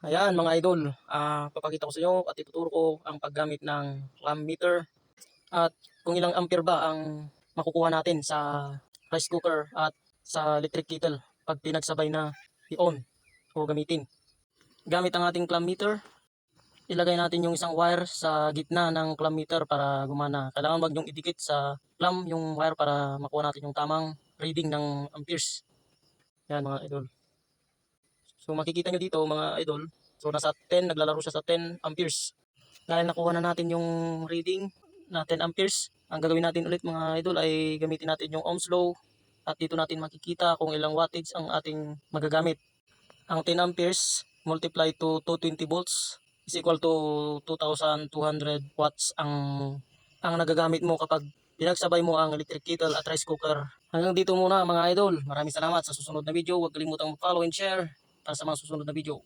Ayan mga idol, papakita ko sa inyo at ituturo ko ang paggamit ng clam meter at kung ilang ampere ba ang makukuha natin sa rice cooker at sa electric kettle pag pinagsabay na i-on o gamitin. Gamit ang ating clam meter, ilagay natin yung isang wire sa gitna ng clam meter para gumana. Kailangan wag yung idikit sa clam yung wire para makuha natin yung tamang reading ng amperes. Yan mga idol. So makikita nyo dito mga idol, so nasa 10, naglalaro siya sa 10 amperes. Dahil nakuha na natin yung reading na 10 amperes, ang gagawin natin ulit mga idol ay gamitin natin yung Ohm's law at dito natin makikita kung ilang wattage ang ating magagamit. Ang 10 amperes multiply to 220 volts is equal to 2,200 watts ang nagagamit mo kapag pinagsabay mo ang electric kettle at rice cooker. Hanggang dito muna mga idol. Maraming salamat sa susunod na video. Huwag kalimutang mag-follow and share para sa mga susunod na video.